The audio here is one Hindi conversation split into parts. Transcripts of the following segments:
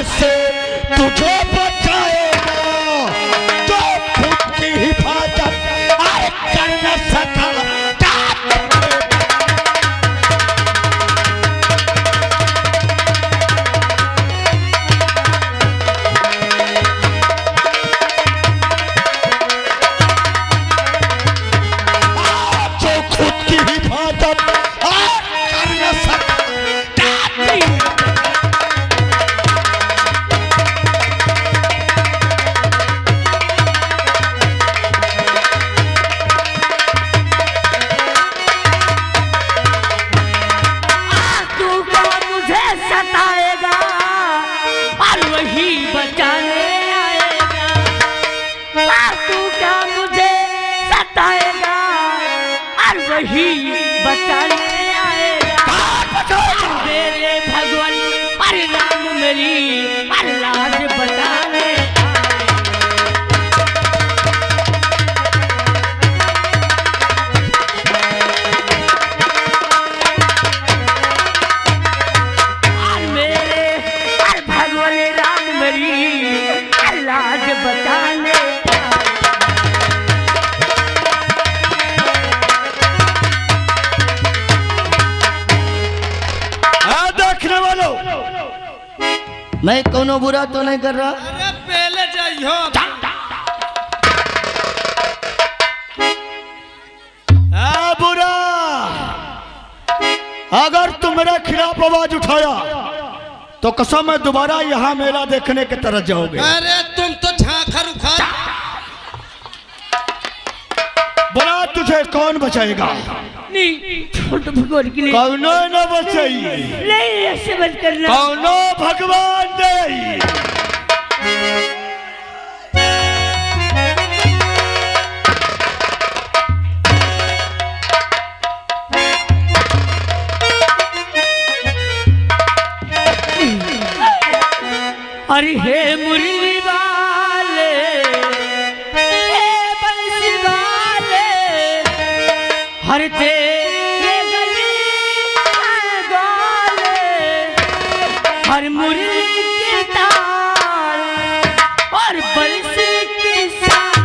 ऐसे तुझे बचाएगा जो खुद की हिफाजत कर न सका। मैं कोनो बुरा तो नहीं कर रहा। अरे पहले जाइयो। बुरा, अगर तुम मेरे खिलाफ आवाज उठाया तो कसम है दोबारा यहाँ मेला देखने की तरफ जाओगे। अरे तुम तो झांखर उखाड़। बुरा, तुझे कौन बचाएगा? नहीं, छोड़ भगवान के लिए। कौनो न बचाइए। नहीं, ऐसे मत करना। कौनो भगवान नहीं। अरे हे मुरली वाले, हे बंसी वाले, हर तेरे गले गाले, हर मुरली के ताल और बंसी के साथ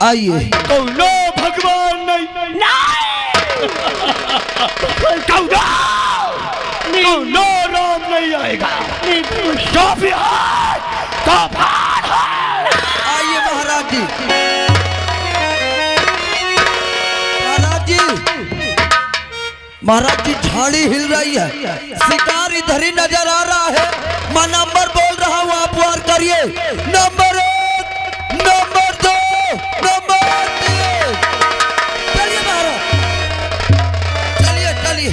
आइए। कौनो भगवान नहीं। कौनो राम नहीं आएगा। आइए महाराज जी। महाराज जी, महाराज जी झाड़ी हिल रही है, शिकार इधर ही नजर आ रहा है। मैं नंबर बोल रहा हूँ, आप वार करिए। Number 1, number 2, number 3। चलिए महाराज, चलिए चलिए।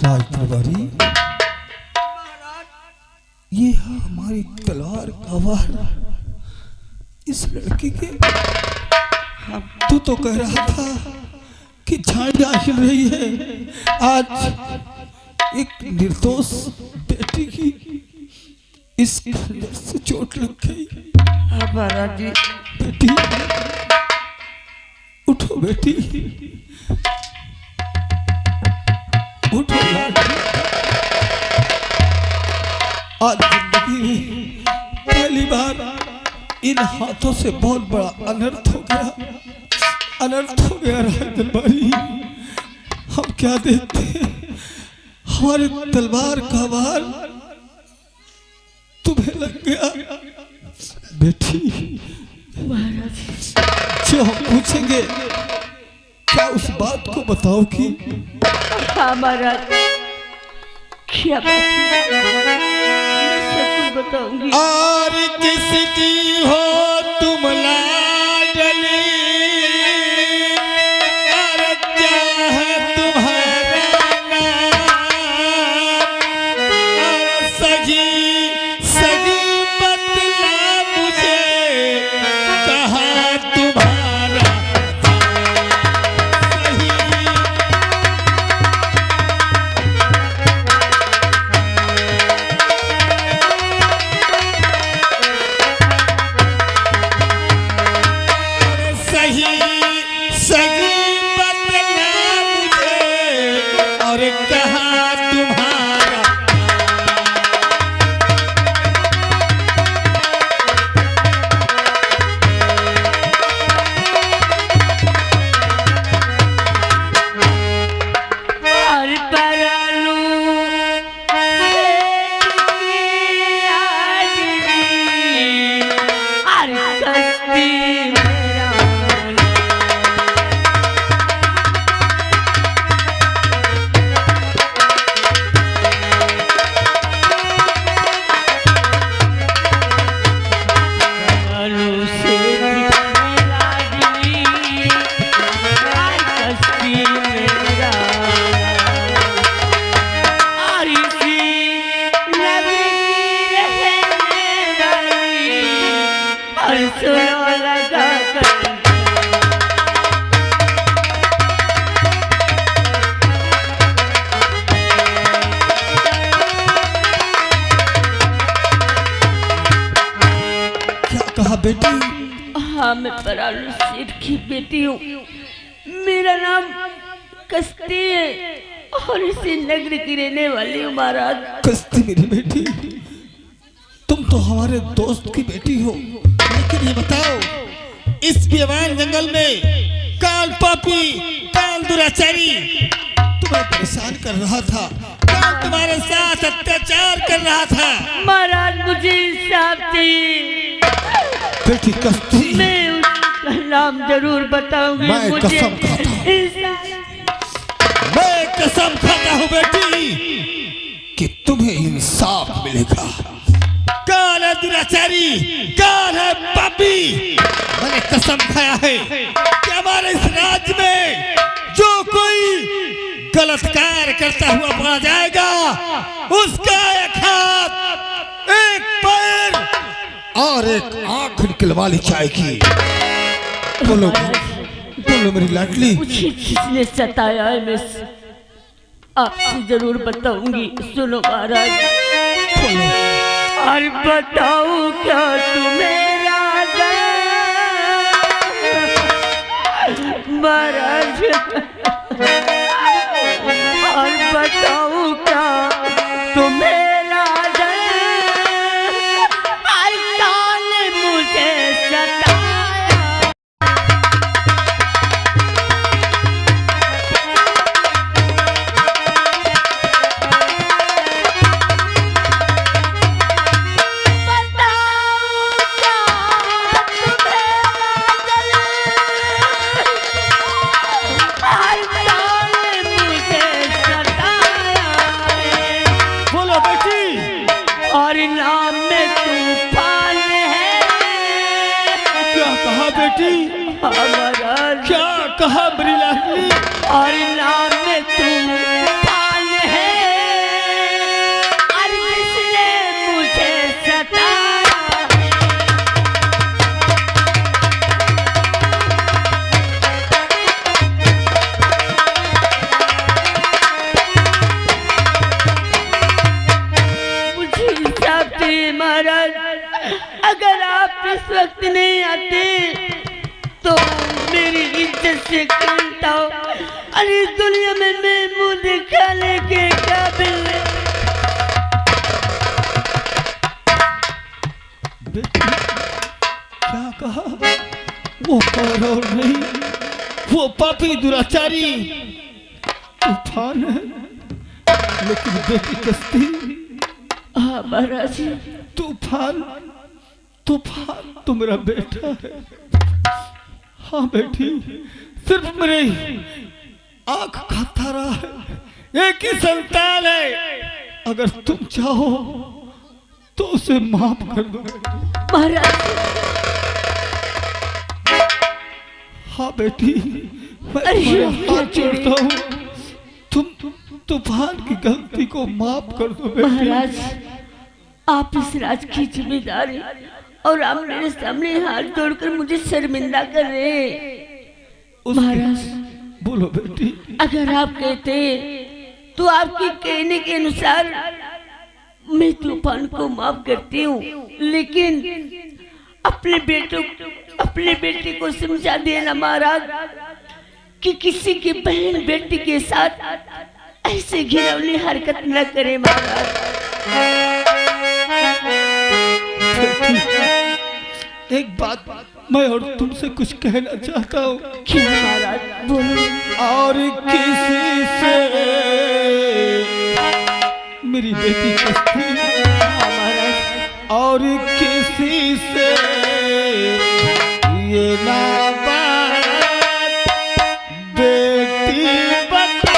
राजदरबारी, ये हमारी तलवार का वार इस लड़की के। तू तो कह रहा था कि झाड़ियां हिल रही है, आज एक निर्दोष बेटी की इस खंजर से चोट लग गई। महाराज जी, बेटी उठो, बेटी उठो लाडली। आज जिंदगी में पहली बार इन हाथों से बहुत बड़ा अनर्थ हो गया, अनर्थ हो गया राजदरबारी। हम क्या देखते हैं, हमारे तलवार का वार तुम्हें लग गया। बेटी, जो हम पूछेंगे क्या उस बात को बताओगी? हाँ महाराज, क्या बात है? मैं सब कुछ बताऊंगी। और किसकी हो तुम लाडली, और क्या है तुम्हारा नाम, और सगी सगी बतला मुझे कहाँ तुम्हारा सही। सगी बतला मुझे और कहाँ तुम्हारा। और परलू और कस्ती मेरा बेटी? हाँ, मैं परालू सेठ की बेटी हूँ। मेरा नाम कस्ती है और इसी नगर की रहने वाली हूँ महाराज। कस्ती मेरी बेटी, तुम तो हमारे दोस्त की बेटी हो, लेकिन ये बताओ इस बेवान जंगल में काल पापी, काल दुराचारी तुम्हें परेशान कर रहा था, काल तुम्हारे साथ अत्याचार कर रहा था। महाराज मुझे इंसाफ चाहिए। बेटी कस्ती, मैं उसका नाम जरूर बताऊंगी। मैं मुझे कसम खाता हूँ, मैं कसम खाता हूँ बेटी कि तुम्हें इंसाफ मिलेगा। काल है दुराचारी, काल है पापी। मैंने कसम खाया है कि हमारे इस राज्य में जो कोई गलत कार्य करता हुआ पकड़ा जाएगा, उसका एक हाथ, एक पैर और एक आंख निकलवा ली जाएगी। बोलो बोलो मेरी लाडली। मुझे किसने सताया है, मैं आपसे जरूर बताऊंगी। सुनो महाराज, बोलो। और बताओ क्या तुम्हें राजा महाराज, और बताओ क्या तुम्हें राजा, हर साल मुझे सताया। और नाम में तूफान है। क्या कहा बेटी? हमारा क्या कहा मेरी लाडली? और नाम में तूफान है। उस वक्त नहीं आते तो मेरी इज्जत से खेलता हो। अरे इस दुनिया में मैं मुंह दिखाने के काबिल नहीं। क्या कहा? वो कौरव नहीं, वो पापी दुराचारी तूफान है। लेकिन बेटी कश्ती, हाँ महाराज, तूफान तूफान तो मेरा बेटा है। हाँ बेटी, सिर्फ मेरे आंख खाता रहा है, एक ही संतान है। अगर तुम चाहो तो उसे माफ कर दो महाराज। हाँ बेटी, मैं तुम्हारा हाथ जोड़ता हूँ। तुम तूफान की गलती को माफ कर दो बेटी। महाराज, आप इस राज की जिम्मेदार हैं और आप मेरे सामने हाथ जोड़कर मुझे शर्मिंदा कर रहे हैं। महाराज, बोलो बेटी। अगर आप कहते तो आपके कहने के अनुसार मैं तूफान को माफ करती हूँ, लेकिन अपने बेटे को समझा देना महाराज कि किसी की बहन बेटी के साथ ऐसे घिनौनी हरकत न करे महाराज। एक बात मैं और तुमसे कुछ कहना चाहता हूँ। क्या महाराज? बोलो। और किसी से मेरी बेटी कश्ती, और किसी से ये ना बात बेटी बता।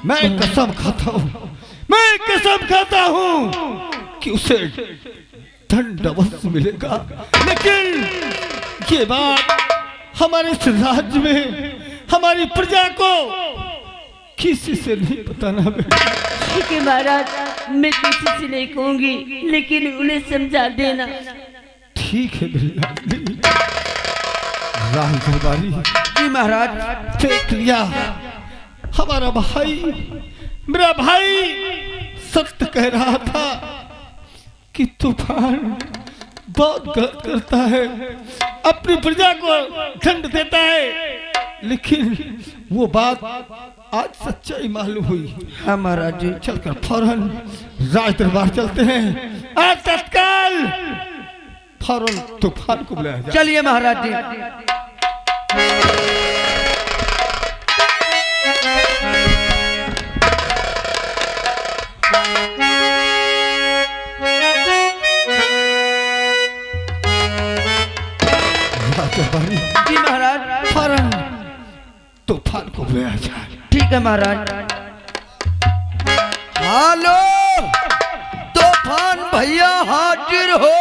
मैं कसम खाता हूँ कि उसे दंड अवश्य मिलेगा। लेकिन ये बात हमारे इस राज्य में हमारी प्रजा को किसी से नहीं बताना बेटा। ठीक है महाराज, मैं किसी से नहीं कहूंगी, लेकिन उन्हें समझा देना। ठीक है मेरी लाडली। राज दरबारी जी महाराज। देख लिया, हमारा भाई, मेरा भाई सत्य कह रहा था कि तूफान बहुत गलत करता है, अपनी प्रजा को दंड देता है। लेकिन वो बात आज सच्चाई मालूम हुई। हाँ महाराज जी। चलकर फौरन राज दरबार चलते हैं। आज तत्काल फौरन तूफान को बुलाया जाए। चलिए महाराज जी। जी महाराज। फौरन तूफान को बुलाया जाए। ठीक है महाराज। हेलो तूफान भैया, हाजिर हो।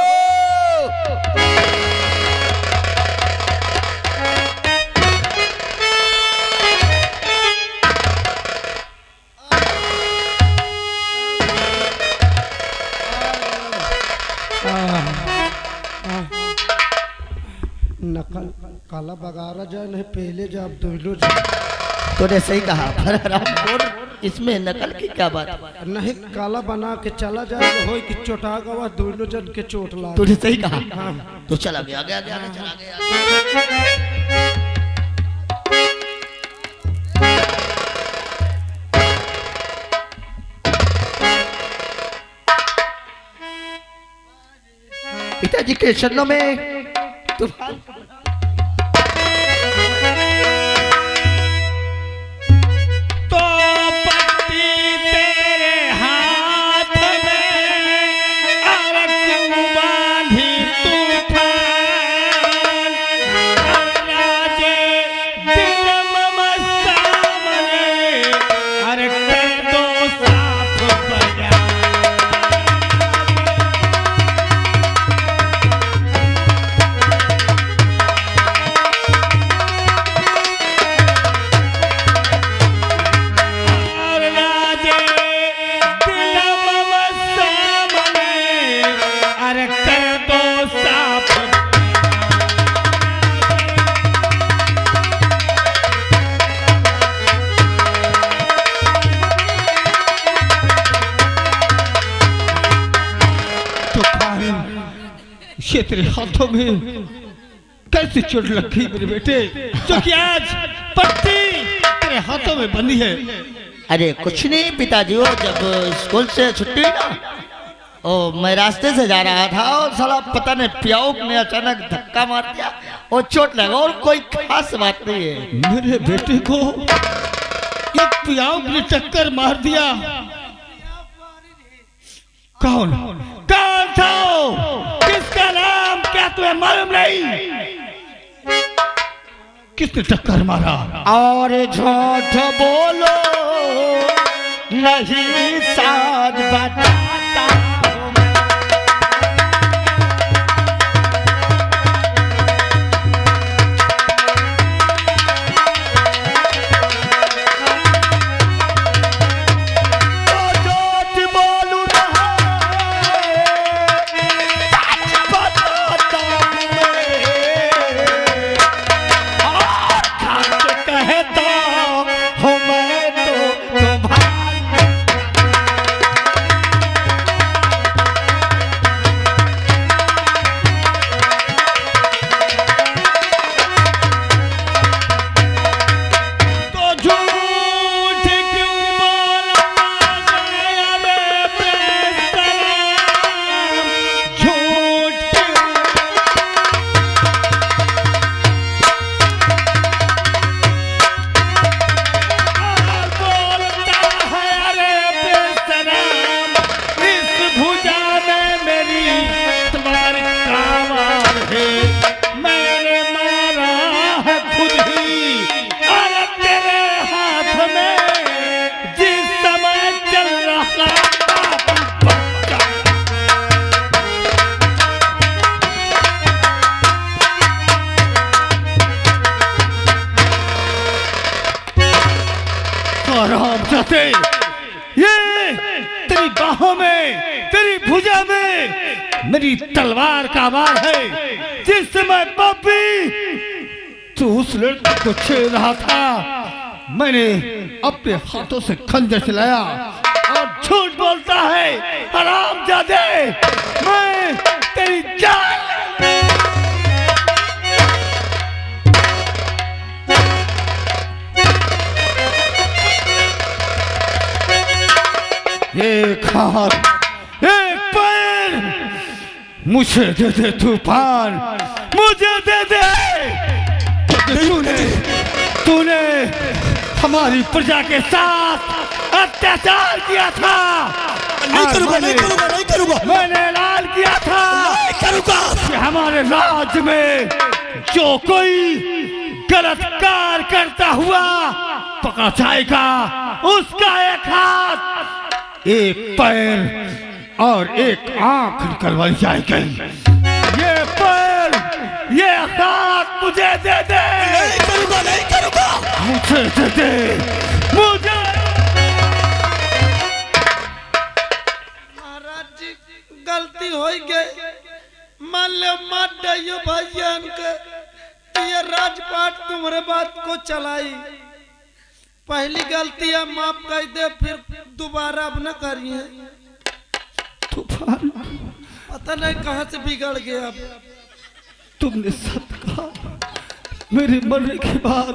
नकल काला बगारा जाए नहीं पहले जब दोनों जाए। तूने सही कहा रामपुर, इसमें नकल की क्या बात? नहीं काला बना के चला जाए हो कि चोटा गवा दोनों जन के चोट ला। तूने सही कहा। तो चला गया आगे आगे आगे चला गया। पिताजी के चरणों में तूफान ये तेरे हाथों में कैसी चोट लग गई मेरे बेटे, जो कि आज पट्टी तेरे हाथों में बंधी है? अरे कुछ नहीं पिताजी, वो जब स्कूल से छुट्टी हुई ना, ओ मैं रास्ते से जा रहा था और साला पता नहीं प्याऊक ने अचानक धक्का मार दिया और चोट लगा, और कोई खास बात नहीं है। मेरे बेटे को एक प्याऊक ने टक्कर मार दिया। कौन कौन था? किसका नाम क्या तुम्हें मालूम नहीं? किसने टक्कर मारा? और झूठ बोलो नहीं साज बताता हूं मैं। तो झूठ बोलूं नहीं, सच बताता हूं मैं। और सच कहता हूं मैं तो तुम्हारी। तो झूठ क्यों बोला गया रे बेसलाम? झूठ क्यों बोलता है रे बेसलाम? इस भुजा में मेरी तलवार कामार है, मैंने मारा है खुद ही। और तेरे हाथ में जिस समय चल रहा था आराम जाते, ये तेरी बाहों में, तेरी भुजा में मेरी तलवार का वार है। जिस समय पप्पी तू उस लड़के को छेड़ रहा था, मैंने अपने हाथों से खंजर चलाया। और झूठ बोलता है हरामजादे, मैं तेरी जान एक हाथ एक पैर मुझे दे दे तूफान, मुझे दे दे। तूने हमारी प्रजा के साथ अत्याचार किया था। नहीं करूंगा, नहीं करूंगा, नहीं करूंगा, मैंने ऐलान किया था नहीं करूंगा। कि हमारे राज्य में जो कोई गलत कार्य करता हुआ पकड़ा जाएगा, उसका एक हाथ, एक पैर और एक आंख निकलवाई जाएगी। ये पैर, ये हाथ मुझे दे दे। नहीं करूंगा, नहीं करूंगा। मुझे दे दे, मुझे। महाराज जी गलती हो गई, मान लो मार डाइयो भाईजान के, ये राजपाट तुम्हारे बात को चलाई। पहली गलती आप माफ कर दे, फिर दोबारा अब न करिए। तूफान, पता नहीं कहाँ से बिगड़ गया। अब तुमने सच कहा, मेरे मरने के बाद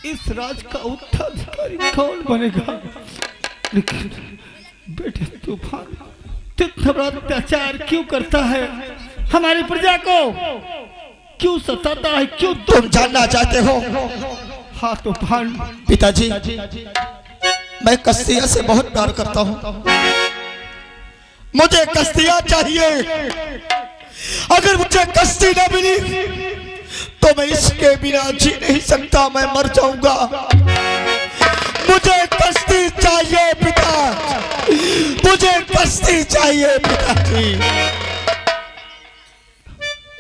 इस राज का उत्तराधिकारी कौन बनेगा? लेकिन बेटे तूफान, तू इतना बड़ा अत्याचार क्यों करता है? हमारी प्रजा को क्यों सताता है? क्यों तुम जानना चाहते हो? हाँ तूफान। पिताजी, मैं कस्तिया से बहुत प्यार करता हूँ, मुझे कस्तिया चाहिए। अगर मुझे कस्ती न मिली तो मैं इसके बिना जी नहीं सकता, मैं मर जाऊंगा। मुझे कस्ती चाहिए पिता, मुझे कस्ती चाहिए पिताजी।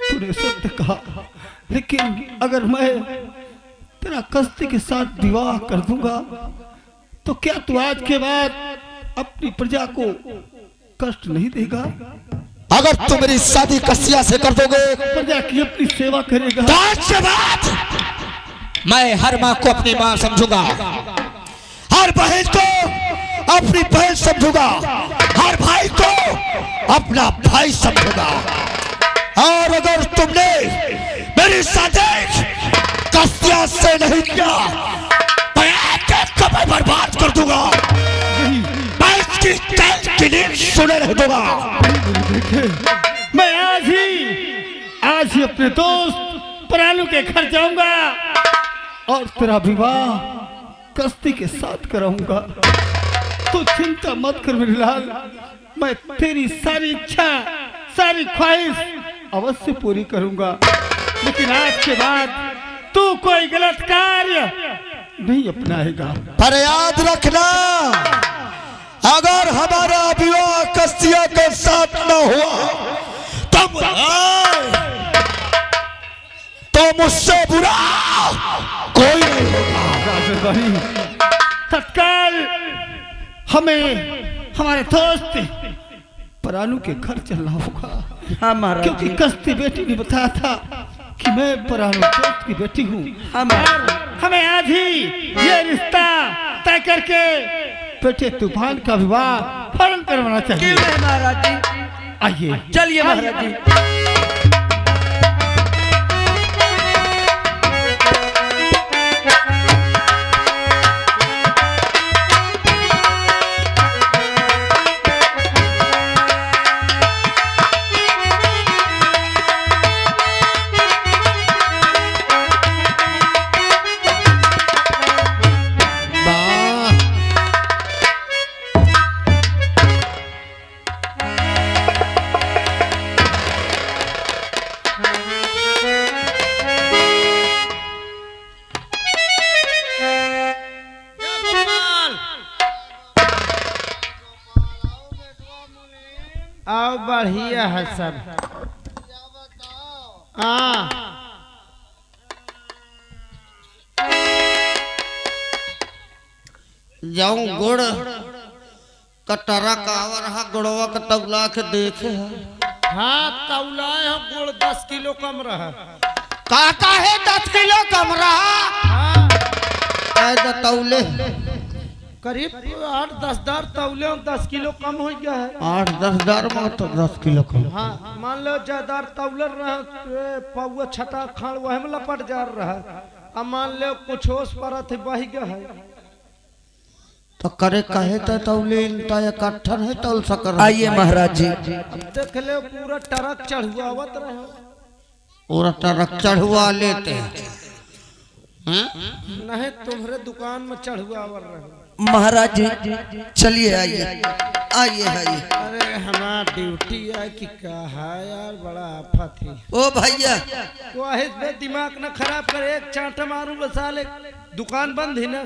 तूने सत्य कहा, लेकिन अगर मैं तेरा कस्ती के साथ विवाह कर दूंगा तो क्या तू आज के बाद अपनी प्रजा को कष्ट नहीं देगा? अगर तुम मेरी शादी कस्तिया से कर दोगे, प्रजा की अपनी सेवा करेगा। तो आज के बाद मैं हर माँ को अपनी माँ समझूंगा, हर बहन को अपनी बहन समझूंगा, हर भाई को अपना भाई समझूंगा। और अगर तुमने मेरी साजिश कस्तियां से नहीं किया तो एक कभी बर्बाद कर दूंगा। मैं इसकी चैन की नींद सुने रह दूंगा। मैं आज ही अपने दोस्त प्राणु के घर जाऊंगा और तेरा विवाह कस्ती के साथ कराऊंगा। तो चिंता मत कर मेरे लाल, मैं तेरी सारी इच्छा सारी ख्वाहिश अवश्य पूरी करूंगा। लेकिन आज के बाद तू कोई गलत कार्य नहीं अपनाएगा। पर याद रखना, अगर हमारा विवाह कस्तियों के साथ न हुआ तो मुझसे बुरा कोई नहीं होगा। तत्काल हमें हमारे दोस्त प्राणु के घर चलना होगा। हाँ महाराज क्योंकि जी। कस्ती बेटी ने बताया था कि मैं प्राणु दोस्त की बेटी हूँ। हाँ महाराज। हमें आज ही ये रिश्ता तय करके बेटे तूफान का विवाह फौरन करवाना क्यों चाहिए। नहीं महाराज जी, आइए चलिए महाराज जी। आओ बढ़िया है सब। हाँ जाऊं गुड़ कटरा कावर हा गुड़वा का तौला के देखे है। हाँ तौलाए हो गुड़ 10 किलो कम रहा। काका है 10 किलो कम रहा। हाँ ऐसा तौले करीब 8-10 दार तौले 10 किलो कम हो गया है। 8-10 दार में तो 10 किलो कम। हाँ मान लो ज्यादा तौलर रहा पौवा छटा खाड़ वह में लपट जा रहा। अब मान लो कुछ होश पर थे बह गया है। तो करे कहे तो तौले इनता या कट्ठन है तौल सकर। आइए महाराज जी। देख ले पूरा ट्रक चढ़ुआवत रहे। पूरा ट्रक चढ़वा लेते हैं। नहीं तुम्हारे दुकान में चढ़ुआवर रहे। महाराज जी चलिए आइए आइए आइए। अरे हमारा ड्यूटी है कि क्या है यार, बड़ा आफत है। ओ भैया वाहिद में दिमाग न खराब कर, एक चांटा मारूं बसा ले। दुकान बंद ही ना।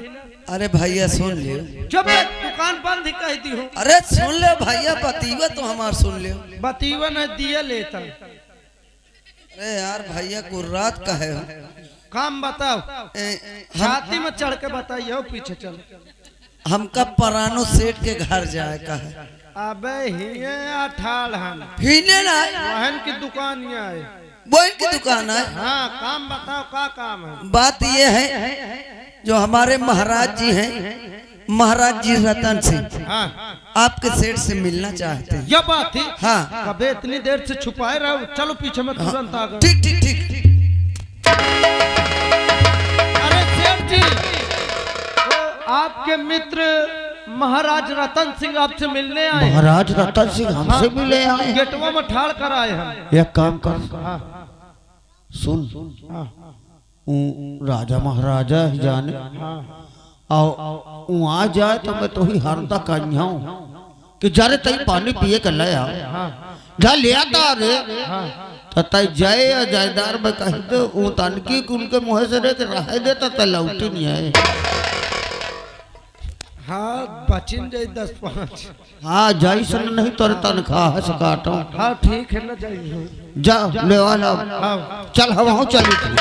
अरे भैया सुन ले। चुप है, दुकान बंद ही कह दी हो। अरे सुन ले भैया, बतीवा तो हमार सुन ले। बतीवा न दिया लेता। अरे यार भैया को रात का है। काम बताओ, छाती में चढ़ के बताइए। पीछे चल। हमका परानो सेठ के घर जाए का है। अबे हिये अठाल हम हिने ना वहन की दुकान यहाँ है। बोन की दुकान है। हाँ काम बताओ, क्या काम है? बात ये है जो हमारे महाराज जी हैं, महाराज जी रतन सिंह, हाँ आपके सेठ से मिलना चाहते हैं। यह बात थी। हाँ कबे इतनी देर से छुपाए रहो। चलो पीछे में तुरंत आ गए। ठीक ठीक ठीक। अरे सेठ जी, तो आपके मित्र महाराज रतन सिंह आपसे मिलने आए। महाराज रतन सिंह हमसे मिले आए। गेटवा में ठाड़ कर आए हम। एक काम कर, हाँ सुन हाँ राजा महाराजा ही जाने हाँ आओ वहाँ जाए तो मैं तो ही हरदा कन्याऊं कि जरे तई पानी पिए कर ले आ जा ले आता रे। तो तई जाए या जायदार में कही तो वो तनकी उनके मुँह से रे रह देता तो लौटी नहीं है। हाँ बचिन जाए 10-5। हाँ जाई सन नहीं तोरे तनख्वाह से काटो। हाँ ठीक है ना, जाइए। जा ले वाला हाँ चल हम चली थी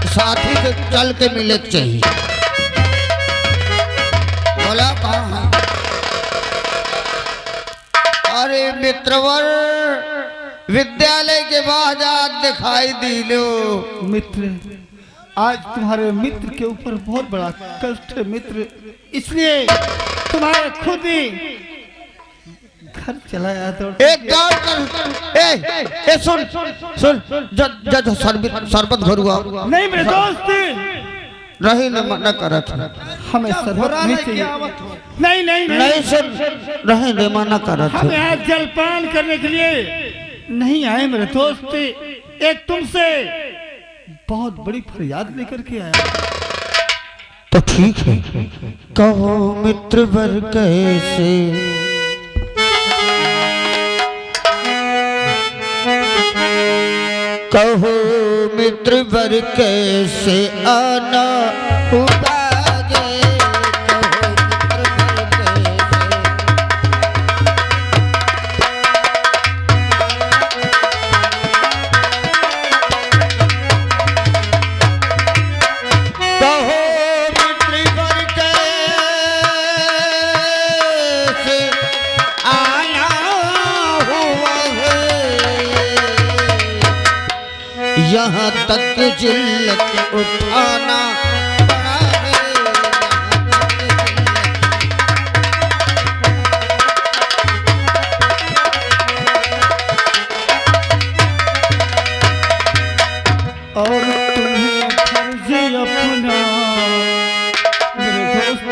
साथी के चल के मिले के चाहिए। बोला कहाँ है? अरे मित्रवर विद्यालय के बाद आज दिखाई दी लो। मित्र, आज तुम्हारे मित्र के ऊपर बहुत बड़ा कष्ट है मित्र, इसलिए तुम्हारे खुद ही घर चलाया तो एक काम कर, ए सुन सुन, जब शरबत घर हुआ नहीं मेरे दोस्त, रही न मना करत हमें शरबत नहीं चाहिए। नहीं नहीं नहीं सुन, रहे न मना करत हम यहाँ जलपान करने के लिए नहीं आए मेरे दोस्त। एक तुमसे बहुत बड़ी फरियाद लेकर के आया। तो ठीक है, कहो मित्र वर कैसे, कहो मित्र वर कैसे आना हुआ यहाँ तक जिल्लत उठाना पड़ा है, और तुम्हें फर्ज अपना मेरे दोस्त,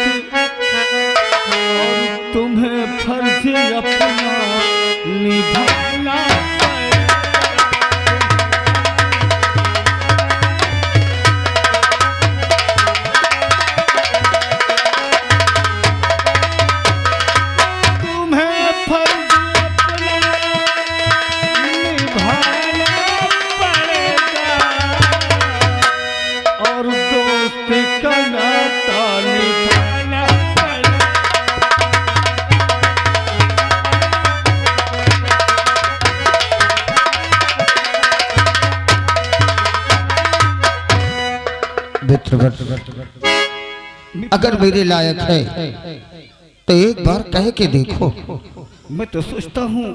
और तुम्हें फर्ज अपना निभाना अगर मेरे लायक है तो एक बार कह के देखो। मैं तो सोचता हूँ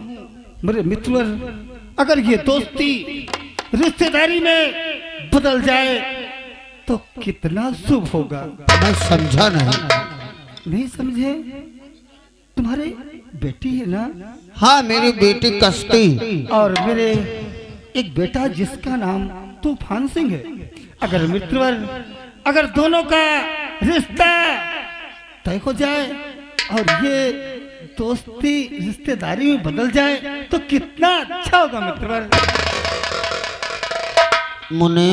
मेरे मित्र, अगर ये दोस्ती रिश्तेदारी में बदल जाए तो कितना शुभ होगा। मैं समझा नहीं समझे? तुम्हारे बेटी है ना? हाँ, मेरी बेटी कश्ती और मेरे एक बेटा जिसका नाम तूफान सिंह है। अगर मित्रवर, अगर दोनों का रिश्ता तय हो जाए और ये दोस्ती रिश्तेदारी में बदल जाए तो कितना अच्छा होगा मित्रवर। मुने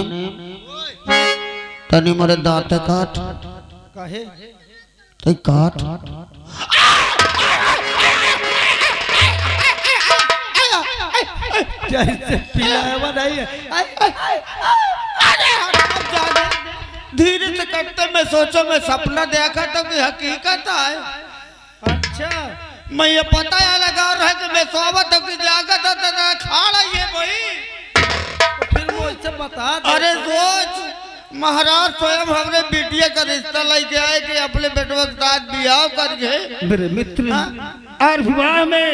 तनी मोरे दांत काट, काहे ते काट। जैसे पिलावा नहीं है। धीरे से करते, मैं सोचो मैं सपना देखा तो कि हकीकत है। अच्छा, मैं ये पता लगा रहा कि मैं सोबत की जागत खा रही है भाई। फिर वो इससे बता दे। अरे रोज महाराज स्वयं हमने बिटिया का रिश्ता लेके आए कि अपने बेटों के साथ बियाह करके। मेरे मित्र, और विवाह में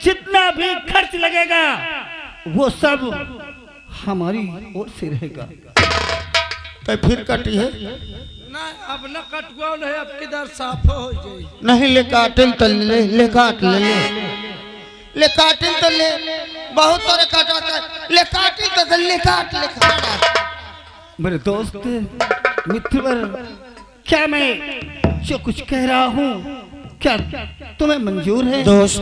जितना भी खर्च लगेगा वो सब हमारी ओर से रहेगा। तो फिर कटी है ना, अब न कटुआ नहीं, अब किधर साफ हो जाए। नहीं, ले काटिल तो ले काट ले काटिल तो ले, बहुत सारे काटा ले काटिल तो ले काट ले काट। मेरे दोस्त मित्रवर, क्या मैं जो कुछ कह रहा हूँ क्या तुम्हें मंजूर है? दोस्त,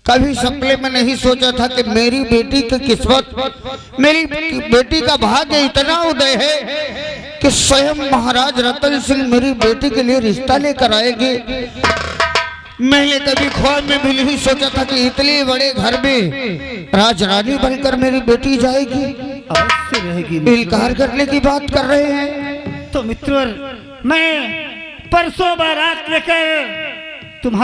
कभी सपने में नहीं सोचा था कि मेरी बेटी की किस्मत, मेरी बेटी का भाग्य इतना उदय है कि स्वयं महाराज रतन सिंह मेरी बेटी के लिए रिश्ता लेकर आएंगे। मैंने कभी ख्वाब में भी नहीं सोचा था कि इतने बड़े घर में राजरानी बनकर मेरी बेटी जाएगी। अवश्य रहेगी। इनकार करने की बात कर रहे हैं। तो मित्रवर, मैं परसों बारात लेकर